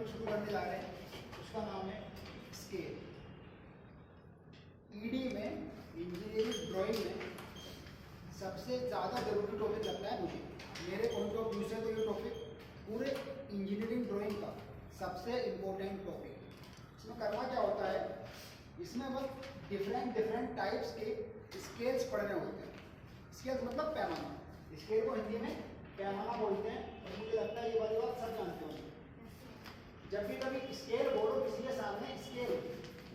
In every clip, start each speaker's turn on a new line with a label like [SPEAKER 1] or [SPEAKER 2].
[SPEAKER 1] Topic शुरू करने जा रहे हैं, उसका नाम है स्केल। ईडी में, इंजीनियरिंग ड्राइंग में सबसे ज़्यादा जरूरी टॉपिक लगता है मुझे, मेरे पॉइंट ऑफ व्यू से तो ये टॉपिक पूरे इंजीनियरिंग ड्राइंग का सबसे इम्पोर्टेंट टॉपिक। इसमें करना क्या होता है, इसमें बस डिफरेंट टाइप्स के स्केल्स पढ़ने होते हैं। स्केल्स मतलब पैमाना, स्केल को हिंदी में पैमाना बोलते हैं, और मुझे लगता है ये वाली बात सब जानते होंगे। जब भी कभी स्केल बोलो किसी के सामने स्केल,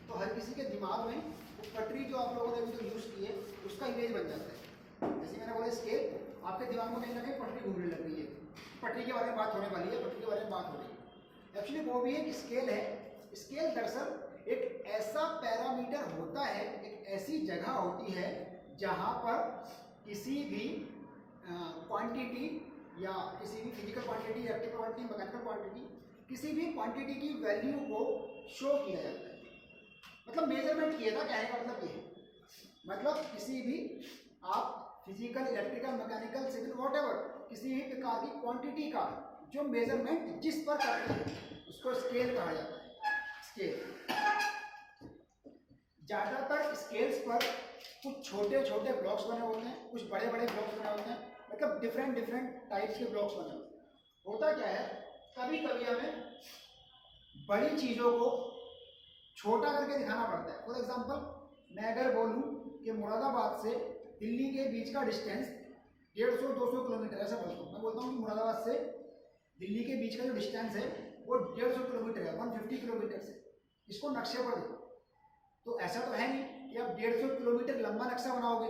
[SPEAKER 1] तो हर किसी के दिमाग में वो पटरी जो आप लोगों ने अभी जो यूज़ की है उसका इमेज बन जाता है। जैसे मैंने बोला स्केल, आपके दिमाग में कहीं ना कहीं पटरी घूमने लग रही है, पटरी के बारे में बात होने वाली है, पटरी के बारे में बात हो रही है। एक्चुअली वो भी एक स्केल है। स्केल दरअसल एक ऐसा पैरामीटर होता है, एक ऐसी जगह होती है जहाँ पर किसी भी क्वांटिटी या किसी भी physical quantity, electrical quantity, mechanical quantity, किसी भी क्वांटिटी की वैल्यू को शो किया जाता है। मतलब मेजरमेंट किया था, कहने का मतलब ये है, मतलब किसी भी आप physical, electrical, mechanical, civil, whatever किसी भी प्रकार की क्वांटिटी का जो मेजरमेंट जिस पर करते हैं उसको स्केल कहा जाता है। स्केल, ज़्यादातर स्केल्स पर कुछ छोटे छोटे ब्लॉक्स बने होते हैं, कुछ बड़े बड़े ब्लॉक्स बने होते हैं, मतलब डिफरेंट टाइप्स के ब्लॉक्स बने होते हैं। होता क्या है, कभी कभी हमें बड़ी चीज़ों को छोटा करके दिखाना पड़ता है। फॉर एग्जांपल, मैं अगर बोलूं कि मुरादाबाद से दिल्ली के बीच का डिस्टेंस 150-200 किलोमीटर, ऐसा बोलता हूँ, मैं बोलता हूँ कि मुरादाबाद से दिल्ली के बीच का जो डिस्टेंस है वो 150 किलोमीटर है, 150 किलोमीटर से। इसको नक्शे पर देखो तो ऐसा तो है नहीं कि आप 150 किलोमीटर लंबा नक्शा बनाओगे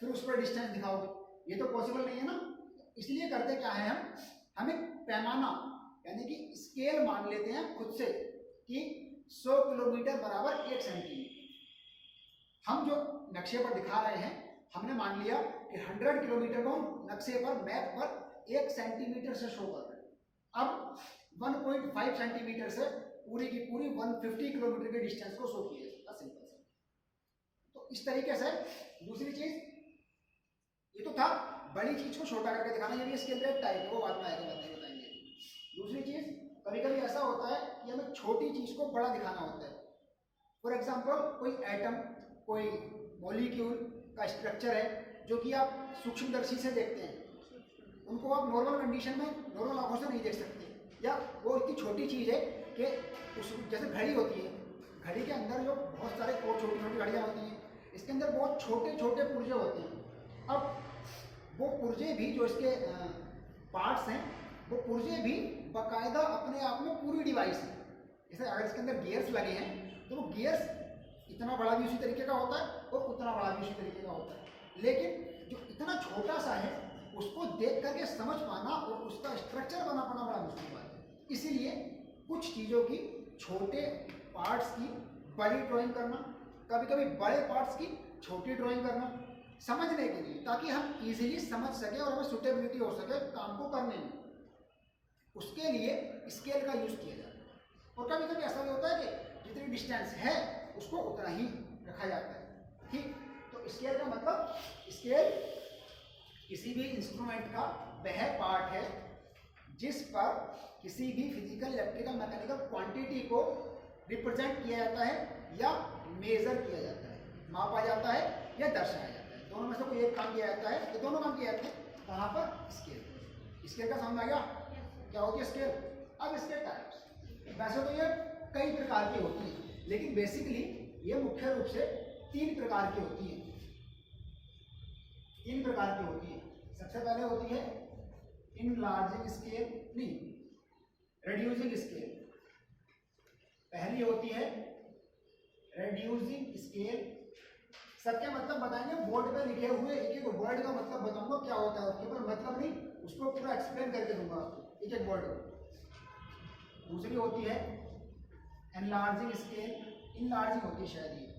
[SPEAKER 1] फिर उस पर डिस्टेंस दिखाओगे, ये तो पॉसिबल नहीं है ना। इसलिए करते क्या है, हम एक पैमाना यानी कि स्केल मान लेते हैं खुद से कि 100 किलोमीटर बराबर 1 सेंटीमीटर। हम जो नक्शे पर दिखा रहे हैं, हमने मान लिया कि 100 किलोमीटर को नक्शे पर, मैप पर 1 सेंटीमीटर से शो कर रहे हैं। अब 1.5 सेंटीमीटर से पूरी की पूरी 150 किलोमीटर के डिस्टेंस को शो किया जाता है, सिंपल सा। तो इस तरीके से दूसरी चीज, ये तो था बड़ी चीज को छोटा करके दिखाना, ये भी स्केल का एक टाइप है, वो बाद में आएगा, बताएंगे। दूसरी चीज, कभी कभी ऐसा होता है कि हमें छोटी चीज को बड़ा दिखाना होता है। फॉर एग्जाम्पल, कोई एटम, कोई मॉलिक्यूल का स्ट्रक्चर है जो कि आप सूक्ष्मदर्शी से देखते हैं, उनको आप नॉर्मल कंडीशन में नॉर्मल आंखों से नहीं देख सकते, या वो इतनी छोटी चीज़ है कि उस, जैसे घड़ी होती है, घड़ी के अंदर जो बहुत सारे और छोटी छोटी घड़ियाँ होती हैं, इसके अंदर बहुत छोटे छोटे पुर्जे होते हैं। अब वो पुर्जे भी जो इसके पार्ट्स हैं, वो पुर्जे भी बाकायदा अपने आप में पूरी डिवाइस है। जैसे अगर इसके अंदर गियर्स लगे हैं तो वो गियर्स इतना बड़ा भी उसी तरीके का होता है और उतना बड़ा भी उसी तरीके का होता है, लेकिन जो इतना छोटा सा है उसको देख करके समझ पाना और उसका स्ट्रक्चर बना पाना बड़ा मुश्किल बात है। इसीलिए कुछ चीज़ों की, छोटे पार्ट्स की बड़ी ड्राइंग करना, कभी कभी बड़े पार्ट्स की छोटी ड्राइंग करना, समझने के लिए, ताकि हम इजीली समझ सके और हमें सुटेबिलिटी हो सके काम को करने में। उसके लिए स्केल का यूज़ किया जाता है। और कभी कभी ऐसा भी होता है कि जितनी डिस्टेंस है उसको उतना ही रखा जाता है, ठीक। तो स्केल का मतलब, स्केल किसी भी इंस्ट्रूमेंट का वह पार्ट है जिस पर किसी भी फिजिकल, इलेक्ट्रिकल, मैकेनिकल क्वांटिटी को रिप्रेजेंट किया जाता है या मेजर किया जाता है, मापा जाता है या दर्शाया जाता है। दोनों में से कोई एक काम किया जाता है तो दोनों काम किया जाते हैं। कहाँ पर? स्केल। स्केल का समझ आ गया क्या होती है स्केल। अब स्केल टाइप्स, वैसे तो ये कई प्रकार की होती है, लेकिन बेसिकली ये मुख्य रूप से 3 प्रकार की होती है। 3 प्रकार की होती है। सबसे पहले होती है इनलार्जिंग स्केल, नहीं, रिड्यूसिंग स्केल। पहली होती है रिड्यूसिंग स्केल। सबके मतलब बताएंगे, बोर्ड पे लिखे हुए एक एक वर्ड का मतलब बताऊंगा क्या होता है, उसके ऊपर मतलब नहीं, उसको पूरा एक्सप्लेन करके दूंगा आपको एक एक वर्ड। दूसरी होती है एनलार्जिंग स्केल, इनलार्जिंग होती है शायद ये।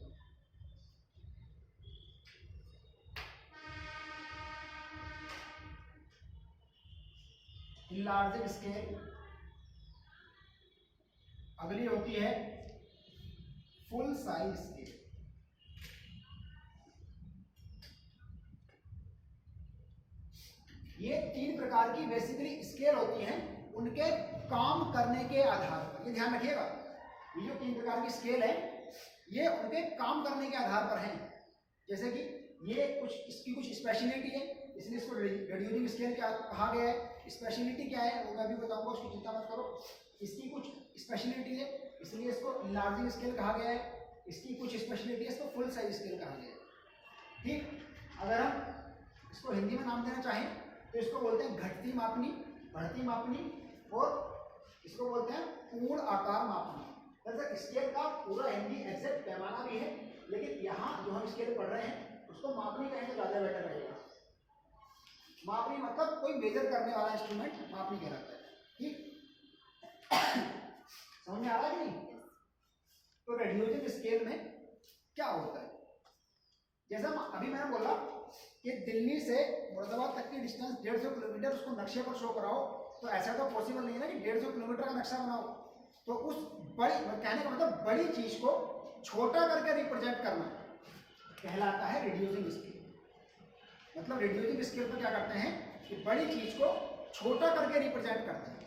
[SPEAKER 1] Enlarging scale. अगली होती है फुल साइज स्केल। ये 3 प्रकार की बेसिकली स्केल होती हैं, उनके काम करने के आधार पर, ये ध्यान रखिएगा, ये जो 3 प्रकार की स्केल है ये उनके काम करने के आधार पर हैं। जैसे कि ये कुछ इसकी कुछ स्पेशलिटी है, इसलिए इसको रेड्यूसिंग स्केल क्या कहा गया है। स्पेशलिटी क्या है वो मैं भी बताऊंगा, उसकी चिंता मत करो। इसकी कुछ स्पेशलिटी है इसलिए इसको इनलार्जिंग स्केल कहा गया है। इसकी कुछ स्पेशलिटी है, इसको फुल साइज स्केल कहा गया है। ठीक, अगर हम इसको हिंदी में नाम देना चाहें तो इसको बोलते हैं घटती मापनी, बढ़ती मापनी, और इसको बोलते हैं पूर्ण आकार मापनी। दरअसल स्केल का पूरा हिंदी एग्जैक्ट पैमाना भी है, लेकिन यहाँ जो हम स्केल पढ़ रहे हैं उसको मापनी कहें तो ज़्यादा बेटर रहेगा। मापनी मतलब कोई मेजर करने वाला इंस्ट्रूमेंट मापनी कहलाता है। ठीक, समझ में आ रहा है कि नहीं? तो रेडियोजिंग स्केल में क्या होता है, जैसा अभी मैंने बोला कि दिल्ली से मुरादाबाद तक की डिस्टेंस 150 किलोमीटर, उसको नक्शे पर शो कराओ, तो ऐसा तो पॉसिबल नहीं है ना कि 150 किलोमीटर का नक्शा बनाओ। तो उस बड़ी, कहने का मतलब बड़ी चीज को छोटा करके रिप्रेजेंट करना कहलाता है रेड्यूसिंग स्केल। मतलब रेड्यूसिंग स्केल पर क्या करते हैं कि बड़ी चीज को छोटा करके रिप्रेजेंट करते हैं।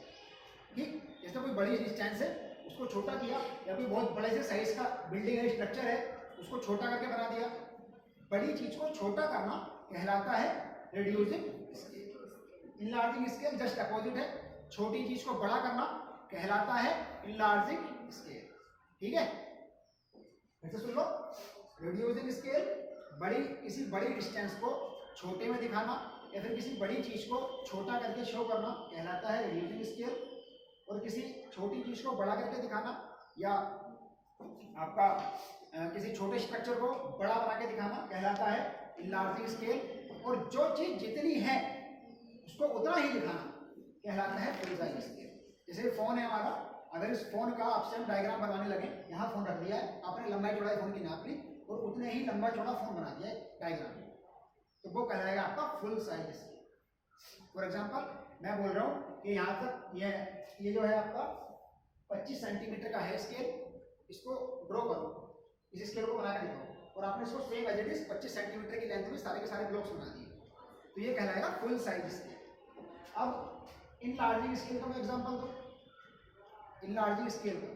[SPEAKER 1] ठीक, जैसे कोई बड़ी डिस्टेंस है उसको छोटा किया, या कोई बहुत बड़े से साइज का बिल्डिंग है, स्ट्रक्चर है, उसको छोटा करके बना दिया। बड़ी चीज को छोटा करना कहलाता है reducing scale. Enlarging scale just opposite है, छोटी चीज को बड़ा करना कहलाता है इनलार्जिंग स्केल। ठीक है, ऐसे सुन लो, रेड्यूसिंग स्केल किसी बड़ी डिस्टेंस को छोटे में दिखाना या फिर किसी बड़ी चीज को छोटा करके शो करना कहलाता है रेड्यूसिंग स्केल, और किसी छोटी चीज को बड़ा करके दिखाना या आपका किसी छोटे स्ट्रक्चर को बड़ा बना के दिखाना कहलाता है इनलार्जिंग स्केल, और जो चीज जितनी है उसको उतना ही दिखाना कहलाता है फुल साइज स्केल। जैसे फोन है हमारा, अगर इस फोन का आपसे हम डायग्राम बनाने लगे, यहाँ फोन रख दिया है आपने, लंबाई चौड़ाई फोन की नाप ली और उतने ही लंबा चौड़ा फोन बना दिया है डायग्राम में, तो वो कहलाएगा आपका full size scale. For example मैं बोल रहा हूँ कि यहाँ तक ये जो है आपका 25 सेंटीमीटर का है स्केल, इसको ड्रॉ करो, इस स्केल को बना कर दिखाओ, और आपने इसको same as it is 25 centimetre की लेंथ में सारे के सारे ब्लॉक्स बना दिए, तो ये कहलाएगा फुल साइज स्केल। अब इनलार्जिंग स्केल का मैं एग्जांपल दूं, इनलार्जिंग स्केल का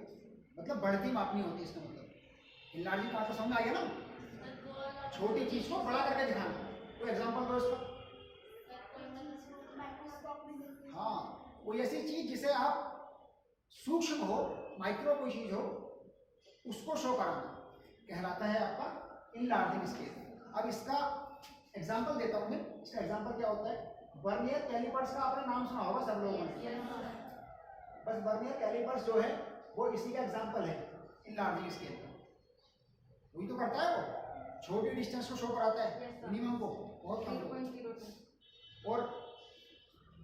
[SPEAKER 1] मतलब बढ़ती मापनी होती है, इसका मतलब इनलार्जिंग का तो समझ आ गया ना, छोटी चीज को बड़ा करके दिखाना। तो एग्जांपल दो इसका, हाँ कोई ऐसी चीज जिसे आप सूक्ष्म हो, माइक्रो कोई चीज हो, उसको शो कराना कहलाता है आपका इनलार्जिंग स्केल। अब इसका एग्जांपल देता हूं मैं, इसका एग्जांपल क्या होता है, वर्नियर कैलिपर्स का आपने नाम सुना होगा सब लोगों ने, बस वर्नियर कैलिपर्स जो है वो इसी का एग्जांपल है इनलार्जिंग स्केल का। वही तो करता है, वो छोटी डिस्टेंस को शो कराता है, मिनिमम को बहुत कम। और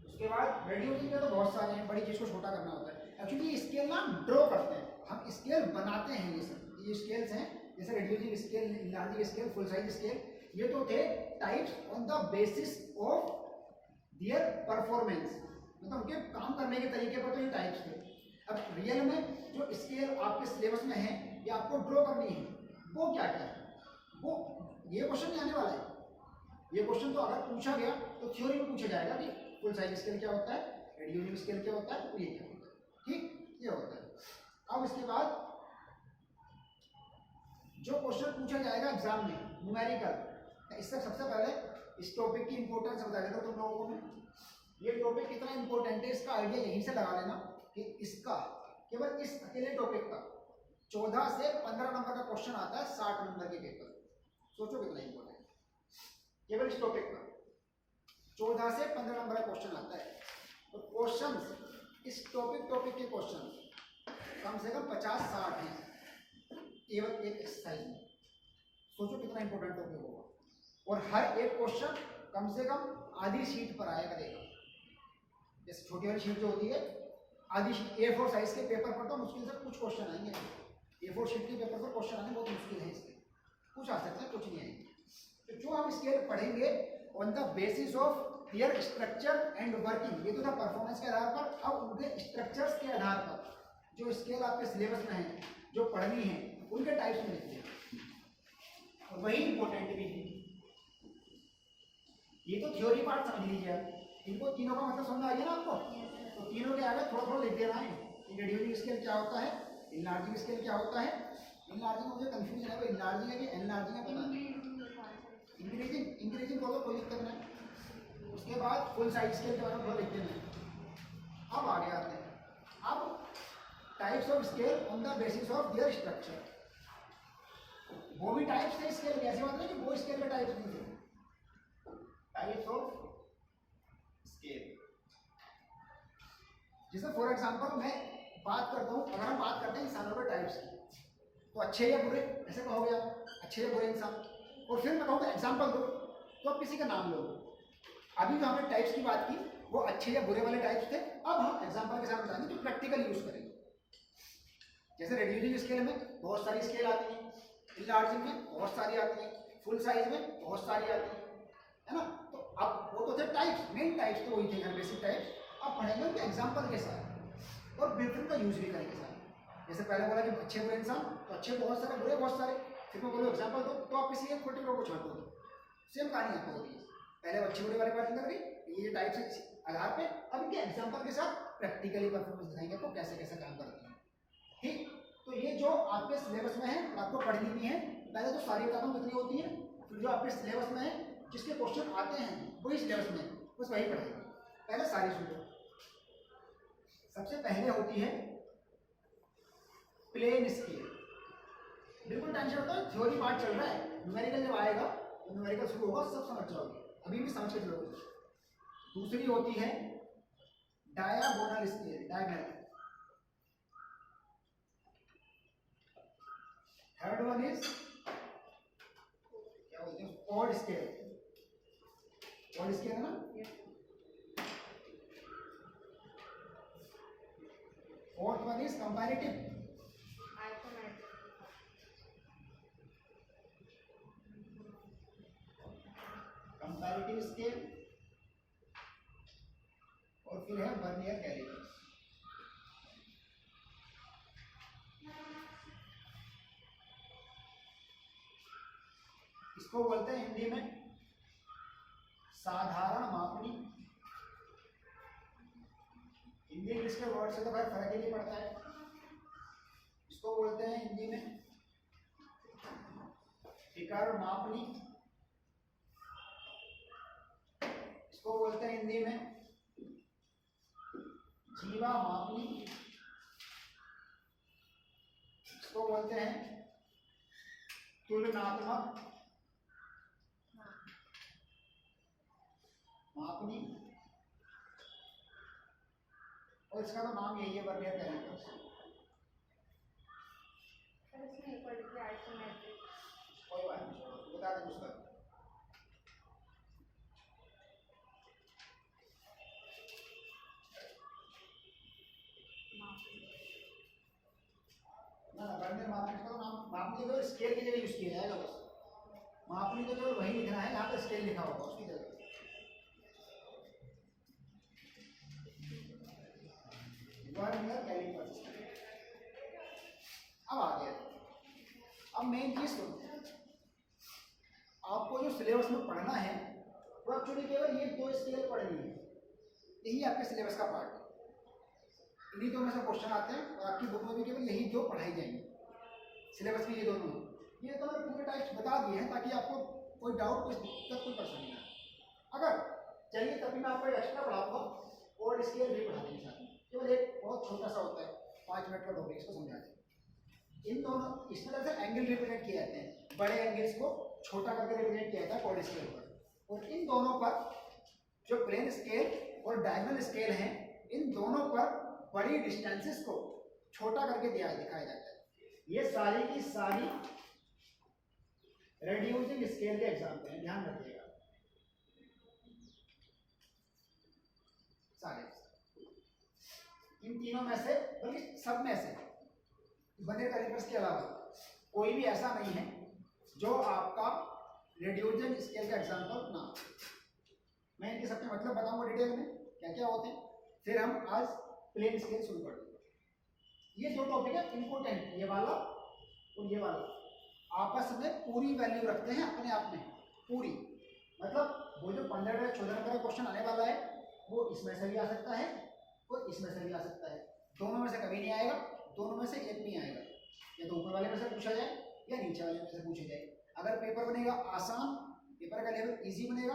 [SPEAKER 1] उसके बाद रेड्यूसिंग में तो बहुत सारे हैं, बड़ी चीज को छोटा करना होता है। एक्चुअली स्केल ना ड्रॉ करते हैं, हम स्केल बनाते हैं। ये सब ये स्केल्स हैं, जैसे reducing scale, enlarging scale, full size scale, ये तो थे types on the basis of their performance, मतलब उनके काम करने के तरीके पर तो ये टाइप्स थे। अब रियल में जो स्केल आपके सिलेबस में है या आपको ड्रॉ करनी है, वो क्या क्या है, वो ये क्वेश्चन नहीं आने वाला है। ये क्वेश्चन तो अगर पूछा गया तो थ्योरी में पूछा जाएगा कि फुल साइज स्केल क्या होता है, रेड्यूसिंग स्केल क्या होता है, तो ये क्या होता है। ठीक, ये होता है। अब इसके बाद जो क्वेश्चन पूछा जाएगा एग्जाम में न्यूमेरिकल, इससे सबसे पहले इस टॉपिक की इंपॉर्टेंस बता देता हूं तुम लोगों को मैं। ये टॉपिक कितना इंपॉर्टेंट है इसका आइडिया यहीं से लगा लेना कि इसका केवल इस अकेले टॉपिक का 14 से 15 नंबर का क्वेश्चन आता है 60 नंबर के पेपर। सोचो कितना इंपॉर्टेंट, केवल इस टॉपिक का 14 से 15 नंबर का क्वेश्चन आता है। तो क्वेश्चंस इस टॉपिक के क्वेश्चन कम से कम 50-60 हैं केवल एक एक्सरसाइज में। सोचो कितना इंपॉर्टेंट टॉपिक होगा, और हर एक क्वेश्चन कम से कम आधी शीट पर आया करेगा। जैसे छोटी वाली शीट जो होती है आधी शीट, A4 साइज के पेपर पर तो मुश्किल से कुछ क्वेश्चन आएंगे। A4 शीट के पेपर पर क्वेश्चन आने बहुत मुश्किल है, इसके कुछ आ सकते हैं, कुछ नहीं आएंगे। तो जो हम स्केल पढ़ेंगे on the basis of their structure and working, ये तो था परफॉर्मेंस के आधार पर। अब उनके स्ट्रक्चर्स के आधार पर जो स्केल आपके सिलेबस में है, जो पढ़नी है, उनके टाइप्स में लिखते हैं, और वही इंपॉर्टेंट भी है। ये तो थ्योरी पार्ट समझ लीजिए, इनको तीनों का मतलब समझ आ गया ना आपको। तो तीनों के आगे थोड़ा थोड़ा लिख देना है कि रेडियोजिंग स्केल क्या होता है, इनलार्जिंग स्केल क्या होता है। इनलार्जिंग मुझे कंफ्यूजन है वो इनलार्जिंग है कि एनलार्जिंग है पता नहीं। इंक्रीजिंग इंक्रीजिंग बोलो कोई दिक्कत नहीं। उसके बाद फुल साइज स्केल के बारे में थोड़ा लिख देना है। अब आगे आते हैं, अब types of scale on the basis of their structure. वो भी टाइप्स थे स्केल, ऐसी बात नहीं कि वो स्केल के टाइप्स नहीं थे। टाइप्स ऑफ स्केल, जैसे फॉर एग्जांपल मैं बात करता हूँ, अगर हम बात करते हैं इंसानों के टाइप्स की, तो अच्छे या बुरे ऐसे कहोगे आप, अच्छे या बुरे इंसान। और फिर मैं कहूँगा एग्जांपल दो, तो आप किसी का नाम लो। अभी जो हमने टाइप्स की बात की वो अच्छे या बुरे वाले टाइप्स थे, अब हम एग्जांपल के साथ बताएंगे जो प्रैक्टिकल यूज करेंगे। जैसे रेडियोजिंग स्केल में बहुत सारी स्केल आती है, इनलार्जिंग में बहुत सारी आती है, फुल साइज में बहुत सारी आती है ना। तो अब वो तो थे टाइप्स, मेन टाइप्स तो वही थे, बेसिक टाइप्स। अब पढ़ेंगे उनके एग्जांपल के साथ और फिर उनका यूज भी करेंगे साथ। जैसे पहले बोला कि अच्छे बुरे इंसान, तो अच्छे बहुत सारे, बुरे बहुत सारे। फिर मैं बोलूँ एग्जांपल दो, तो आप किसी एक पर्टिकुलर को छोड़ दो, सेम कहानी आपको होती है। पहले अच्छे बुरे वाले बात कर रही, ये टाइप्स के आधार पे अब इनके एग्जांपल के साथ प्रैक्टिकली परफॉर्मेंस दिखाएंगे आपको कैसे कैसे काम करती है। ठीक, तो ये जो आपके सिलेबस में है आपको पढ़नी भी है। पहले तो सारी किताबें कितनी होती है, फिर जो आपके सिलेबस में है जिसके क्वेश्चन आते हैं वही सिलेबस में बस वही पढ़ेंगे। पहले सारी सुन लो। सबसे पहले होती है प्लेन स्केल। बिल्कुल टेंशन होता है, थ्योरी पार्ट चल रहा है, न्यूमेरिकल जब आएगा तो न्यूमेरिकल शुरू होगा सब समझ जाओगे, अभी भी समझ के चलोगे। दूसरी होती है diagonal scale, diagonal. Third one is क्या बोलते हैं, ऑड स्केल। ऑड स्केल है ना। Fourth one is comparative. Comparative scale. और फिर है वर्नियर कैलिपर। इसको बोलते हैं हिंदी में साधारण मापनी। हिंदी इंग्लिश के वर्ड से तो भाई फर्क ही नहीं पड़ता है। इसको बोलते हैं हिंदी में फिकर मापनी। इसको बोलते हैं हिंदी में जीवा मापनी। इसको बोलते हैं तुलनात्मक मापनी। और इसका तो नाम यही है, वर्नियर कैलिपर। कोई बात नहीं, बता दें उसका। ना वर्नियर मापनी का तो नाम, मापनी को स्केल की जगह यूज किया जाएगा बस। मापनी को केवल वही लिखना है यहाँ पे स्केल लिखा होगा उसकी जगह। Vernier calliper. अब आ गया, अब मेन चीज सुनो, आपको जो सिलेबस में पढ़ना है वो एक्चुअली केवल ये दो स्केल पढ़नी है, यही आपके सिलेबस का पार्ट है। इन्हीं दो में से क्वेश्चन आते हैं और आपकी बुक में भी केवल यही दो पढ़ाई जाएंगी। सिलेबस में ये दोनों, ये तो मैंने पूरे टाइप्स बता दिए हैं ताकि आपको कोई डाउट, कोई दिक्कत, कोई परेशानी ना। अगर चलिए तभी मैं आपको एक्स्ट्रा पढ़ाऊंगा और स्केल भी पढ़ा देंगे साथ में। केवल एक बहुत छोटा सा होता है 5 मिनट का टॉपिक, इसको समझा दें। इन दोनों इस तरह से एंगल रिप्रेजेंट किए जाते हैं, बड़े एंगल्स को छोटा करके रिप्रेजेंट किया जाता है कॉर्ड स्केल पर। और इन दोनों पर जो प्लेन स्केल और डायगोनल स्केल हैं, इन दोनों पर बड़ी डिस्टेंसेस को छोटा करके दिखाया जाता है। ये सारी की सारी रेड्यूसिंग स्केल के एग्जाम्पल हैं, ध्यान रखिएगा सारे। इन तीनों में से, बल्कि सब में से, वर्नियर कैलिपर्स के अलावा कोई भी ऐसा नहीं है जो आपका रेड्यूसिंग स्केल का एग्जाम्पल ना। मैं इनके सबके मतलब बताऊंगा डिटेल में क्या क्या होते हैं, फिर हम आज प्लेन स्केल शुरू कर देंगे। ये दो टॉपिक है इंपॉर्टेंट, ये वाला और ये वाला आपस में पूरी वैल्यू रखते हैं अपने आप में, पूरी। मतलब वो जो 15 या 14 नंबर का क्वेश्चन आने वाला है वो इसमें से भी आ सकता है तो इसमें से भी आ सकता है। दोनों में से कभी नहीं आएगा, दोनों में से एक भी आएगा, या तो ऊपर वाले में से पूछा जाए या नीचे वाले में से पूछा जाए। अगर पेपर बनेगा आसान, पेपर का लेवल इजी बनेगा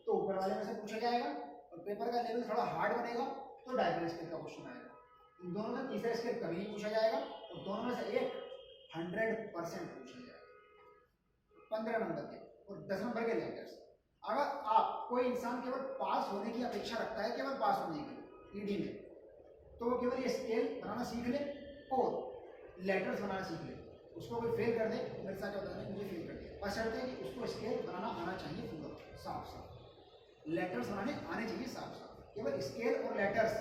[SPEAKER 1] तो ऊपर वाले में से पूछा जाएगा, और पेपर का लेवल थोड़ा हार्ड बनेगा तो डायगोनल स्केल का क्वेश्चन आएगा। इन दोनों में तीसरा स्केल कभी नहीं पूछा जाएगा, और दोनों में से एक 100% पूछा जाएगा। 15 नंबर के और 10 नंबर के लेटर्स। अगर आप कोई इंसान केवल पास होने की अपेक्षा रखता है, केवल पास होने की ईडी में, तो वो केवल ये स्केल बनाना सीख ले और लेटर्स बनाना सीख ले। उसको कोई फेल कर दे, मेरे साथ क्या होता है, मुझे फेल कर दिया, बशर्ते कि उसको स्केल बनाना आना चाहिए पूरा साफ साफ, लेटर्स बनाने आने चाहिए साफ साफ। केवल स्केल और लेटर्स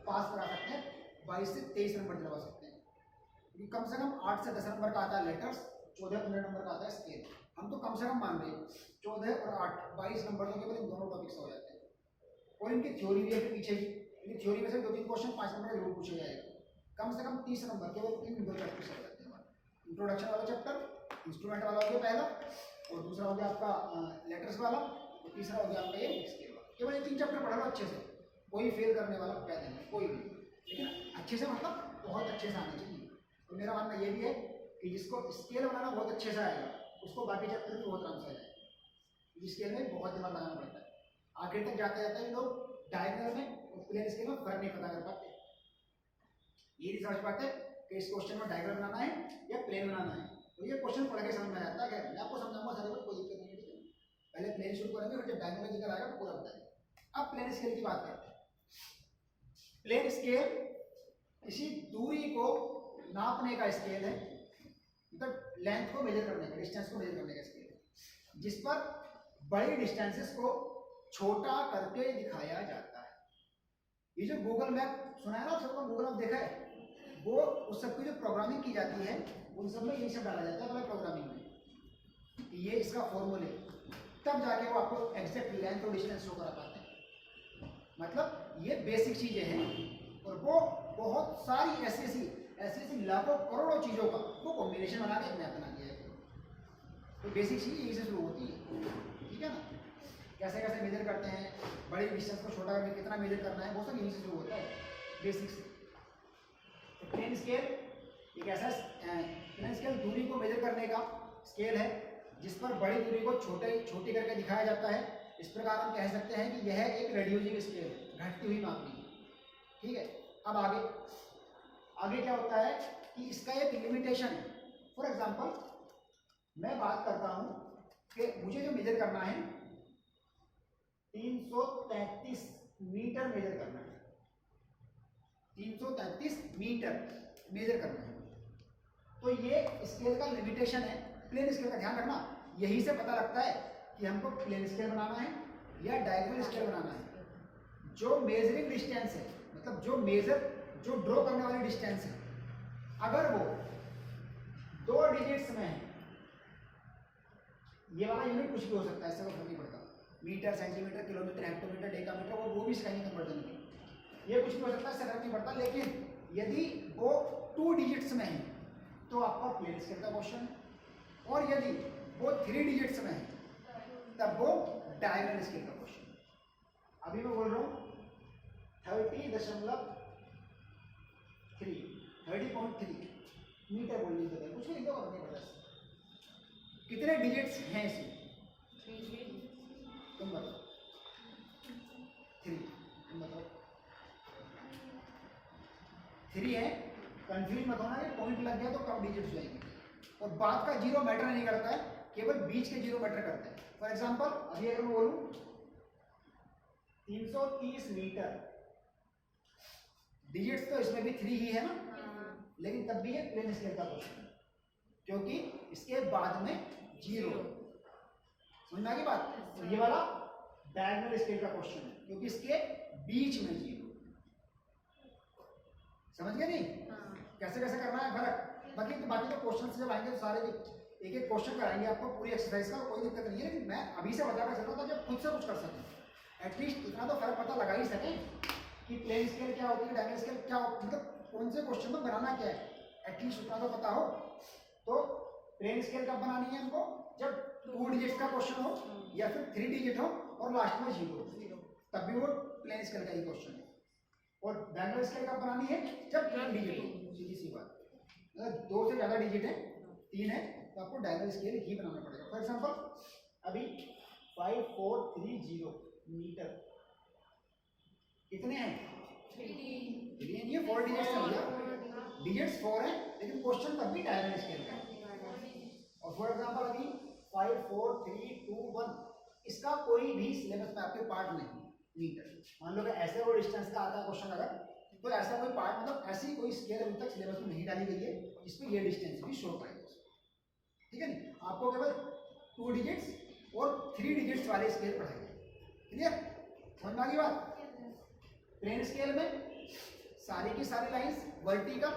[SPEAKER 1] पास करा सकते हैं, 22 से 23 नंबर दिलवा सकते हैं, क्योंकि कम से कम 8 से 10 नंबर का आता है लेटर्स, 14-15 नंबर का आता है स्केल। हम तो कम से कम मान रहे हैं 14 और 8 22 नंबर तो केवल इन दोनों टॉपिक्स हो जाते हैं। और इनकी थ्योरी भी है फिर पीछे ही, इनकी थ्योरी में से 2-3 क्वेश्चन 5 नंबर जरूर पूछे जाएगा, कम से कम 30 नंबर केवल इन दो चैप्टर से हो जाते हैं हमारे। इंट्रोडक्शन वाला चैप्टर, इंस्ट्रूमेंट वाला हो गया पहला, और दूसरा हो गया आपका लेटर्स वाला, और तीसरा हो गया आपका ये स्केल वाला। केवल ये 3 चैप्टर पढ़ा लो अच्छे से, कोई फेल करने वाला पैदा नहीं, कोई भी, लेकिन अच्छे से मतलब बहुत अच्छे से आने चाहिए। तो मेरा मानना ये भी है कि जिसको स्केल बनाना बहुत अच्छे से आएगा उसको बाकी चैप्टर भी बहुत आराम से आ जाएगा। स्केल में बहुत दिमाग लगाना पड़ता है, आखिर तक जाते जाते हैं लोग डायगोनल में और प्लेन स्केल में फर्क नहीं पता कर पाते, ये नहीं समझ पाते कि इस क्वेश्चन में डायग्राम बनाना है या प्लेन बनाना है। तो ये क्वेश्चन पढ़ के समझ में आता है, मैं आपको समझाऊंगा सारे को, कोई दिक्कत नहीं है। पहले प्लेन शुरू करेंगे, फिर जब डायग्राम जिक्र आएगा तो पूरा बताएंगे। अब प्लेन स्केल की बात करते हैं। प्लेन स्केल किसी दूरी को नापने का स्केल है, मतलब लेंथ को मेजर करने का, डिस्टेंस को मेजर करने का स्केल है, जिस पर बड़ी डिस्टेंसेस को छोटा करके दिखाया जाता है। ये जो गूगल मैप सुना है ना आप सबको, गूगल मैप देखा है, वो उस सब की जो प्रोग्रामिंग की जाती है उन सब में ये सब डाला जाता है पहले प्रोग्रामिंग में, ये इसका फॉर्मूले, तब जाके वो आपको एग्जैक्ट लेंथ और डिस्टेंस शो करा पाते हैं। मतलब ये बेसिक चीजें हैं, और वो बहुत सारी ऐसी लाखों करोड़ों चीजों का वो कॉम्बिनेशन बना के मैप बना दिया है। तो बेसिक चीज यही से शुरू होती है, ठीक है ना। कैसे कैसे मेजर करते हैं, बड़ी डिस्टेंस को छोटा करके कितना मेजर करना है, वो सब यही से शुरू होता है बेसिक से। तो प्लेन स्केल एक ऐसा प्लेन स्केल दूरी को मेजर करने का स्केल है जिस पर बड़ी दूरी को छोटी करके दिखाया जाता है। इस प्रकार हम कह सकते हैं कि यह एक रेड्यूसिंग स्केल है, घटती हुई मापनी, ठीक है। अब आगे क्या होता है कि इसका एक लिमिटेशन है। फॉर एग्जांपल मैं बात करता हूं कि मुझे जो मेजर करना है 333 मीटर मेजर करना है, 333 मीटर मेजर करना है, तो ये स्केल का लिमिटेशन है। प्लेन स्केल का ध्यान रखना, यही से पता लगता है कि हमको प्लेन स्केल बनाना है या डायगोनल स्केल बनाना है। जो मेजरिंग डिस्टेंस है, मतलब जो ड्रॉ करने वाली डिस्टेंस है, अगर वो 2 डिजिट्स में है, ये वाला यूनिट कुछ भी हो सकता है, इससे कोई फर्क नहीं पड़ता, metre, centimetre, kilometre, hectometre, decametre, वो भी इसका ही कन्वर्जन है, ये कुछ भी हो सकता है, इससे फर्क नहीं पड़ता। लेकिन यदि वो 2 डिजिट्स में है तो आपका प्लेन स्केल का क्वेश्चन है, और यदि वो 3 डिजिट्स में है तब वो डायगोनल स्केल का क्वेश्चन है। अभी मैं बोल रहा हूँ 30.3 मीटर बोल लीजिए, कुछ नहीं लिखो, नहीं पता कितने डिजिट्स हैं इसमें, तुम बताओ। 3, तुम बताओ। 3 है, कंफ्यूज मत होना कि पॉइंट लग गया तो कम डिजिट्स जाएंगे, और बात का जीरो मैटर नहीं करता है, केवल बीच के जीरो मैटर करते हैं। फॉर एग्जांपल अभी अगर मैं बोलूं 330 मीटर, डिजिट्स तो इसमें भी 3 ही है ना, लेकिन तब भी ये प्लेन स्केल का क्वेश्चन है, क्योंकि इसके बाद में जीरो, समझ में आ गई बात। तो ये वाला डायगोनल स्केल का क्वेश्चन है, क्योंकि इसके बीच में जीरो, समझ गए नहीं? कैसे कैसे करना है फर्क। बाकी तो क्वेश्चन से जब आएंगे तो सारे एक एक क्वेश्चन कराएंगे आपको पूरी एक्सरसाइज का, कोई दिक्कत नहीं है। लेकिन मैं अभी से बताकर चल रहा हूँ जब खुद से कुछ कर सकें, एटलीस्ट इतना तो फर्क पता लगा ही सकें कि प्लेन स्केल क्या होती है, डायगोनल स्केल क्या होती है, मतलब कौन से क्वेश्चन में बनाना क्या है, एटलीस्ट उतना तो पता हो। तो प्लेन स्केल कब बनानी है हमको, जब 2 डिजिट का क्वेश्चन हो या फिर 3 डिजिट हो और लास्ट में जीरो, तब भी वो प्लेन स्केल का ही क्वेश्चन है। और डायगोनल स्केल कब बनानी है? जब 3 डिजिट हो, सीधी सी बात। मतलब 2 से ज्यादा डिजिट है, 3 है, तो आपको डायगोनल स्केल ही बनाना पड़ेगा। फॉर एग्जांपल अभी 5430 मीटर कितने हैं? 3 ये 4 डिजिट्स है भैया, डिजिट्स 4 है, लेकिन क्वेश्चन तब भी डायगोनल स्केल का है। और फॉर एग्जांपल अभी 54321, इसका कोई भी सिलेबस में आपके पार्ट नहीं मीटर। मान लो कि ऐसे कोई डिस्टेंस का आता है क्वेश्चन अगर, तो ऐसा कोई पार्ट मतलब ऐसी कोई स्केल अभी तक सिलेबस में नहीं डाली गई है जिसमें ये डिस्टेंस भी शो करेगा, ठीक है नहीं। आपको केवल 2 डिजिट्स और 3 डिजिट्स वाले स्केल पढ़ाएंगे। क्लियर? समझ में आ गई बात? प्लेन स्केल में सारी की सारी लाइंस वर्टिकल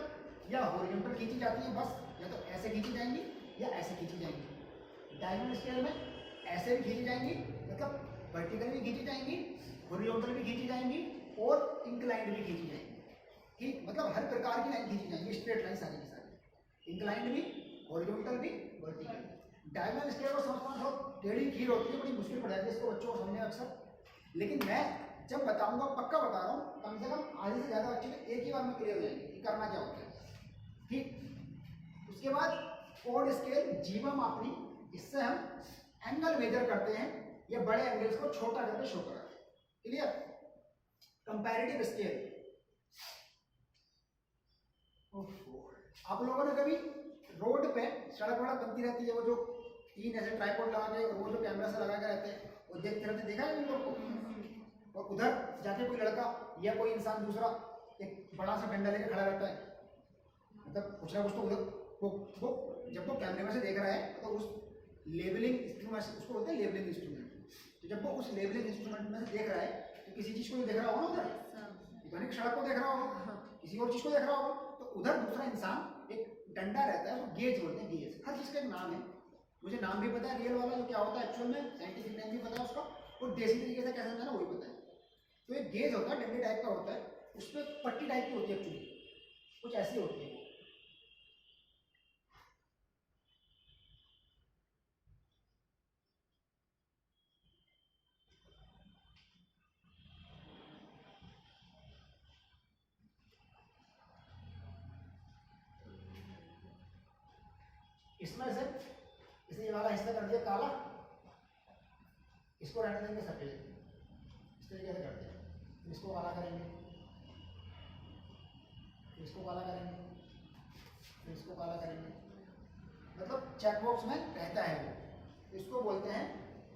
[SPEAKER 1] या हॉरिजॉन्टल खींची जाती है, बस या तो ऐसे खींची जाएंगी या ऐसे खींची जाएंगी। डायगोनल स्केल में ऐसे भी खींची जाएंगी, मतलब वर्टिकल भी खींची जाएंगी, हॉरिजॉन्टल भी खींची जाएंगी और इंक्लाइंड भी खींची जाएंगी। ठीक, मतलब हर प्रकार की लाइन खींची जाएंगी, स्ट्रेट लाइन सारी की सारी, इंक्लाइंड भी, हॉरिजॉन्टल भी, वर्टिकल भी। डायगोनल स्केल को समझना थोड़ा टेढ़ी खीर होती है, बड़ी मुश्किल पड़ जाती है इसको बच्चों को समझने में अक्सर। लेकिन मैं जब बताऊंगा पक्का बता रहा हूँ, कम से कम आधे से ज्यादा बच्चे एक ही बार में क्लियर हो जाएंगे कि करना क्या होता है। ठीक, उसके बाद कोड स्केल जीवा मापनी, इससे हम एंगल मेजर करते हैं या बड़े एंगल्स को छोटा करके शो कराते हैं। क्लियर? कंपैरेटिव स्केल, आप लोगों ने कभी रोड पे सड़क वड़क बनती रहती है, वो जो 3 ऐसे ट्राइपॉड लगा के वो जो कैमरा से लगा के रहते हैं, वो देखते रहते, देखा है इन लोग को? और उधर जाके कोई लड़का या कोई इंसान दूसरा एक बड़ा सा डंडा लेके खड़ा रहता है, मतलब कुछ ना कुछ तो उधर वो जब वो कैमरे में से देख रहा है तो उस लेबलिंग इंस्ट्रूमेंट, उसको बोलते हैं लेबलिंग इंस्ट्रूमेंट। तो जब वो उस लेबलिंग इंस्ट्रूमेंट में से देख रहा है तो किसी चीज को देख रहा होगा ना, उधर सड़क को देख रहा होगा, किसी और चीज को देख रहा होगा, तो उधर दूसरा इंसान एक डंडा रहता है, वो गेज बोलते हैं, गेज। हर चीज का एक नाम है, मुझे नाम भी पता है रियल वाला जो क्या होता है एक्चुअल में, साइंटिफिक नेम भी पता है उसका, और देसी तरीके से कैसे होता है ना वो भी पता है। तो एक गेज होता है, डंडे टाइप का होता है, उसमें पट्टी टाइप की होती है, एक्चुअली कुछ ऐसी होती है। इसमें से इसे ये वाला हिस्सा कर दिया काला, इसको रहने देंगे सफेद, इस तरीके से करते हैं। इसको काला करेंगे, इसको काला करेंगे, इसको काला करेंगे, मतलब चेकबॉक्स में रहता है वो। इसको बोलते हैं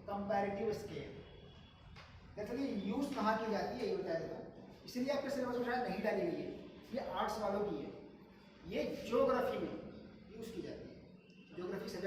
[SPEAKER 1] कंपैरेटिव स्केल। देखिए यूज कहाँ की जाती है ये बताया देता, इसलिए आपके सिलेबस में शायद नहीं डाली गई है, ये आर्ट्स वालों की है, ये ज्योग्राफी में यूज की जाती है। ज्योग्राफी से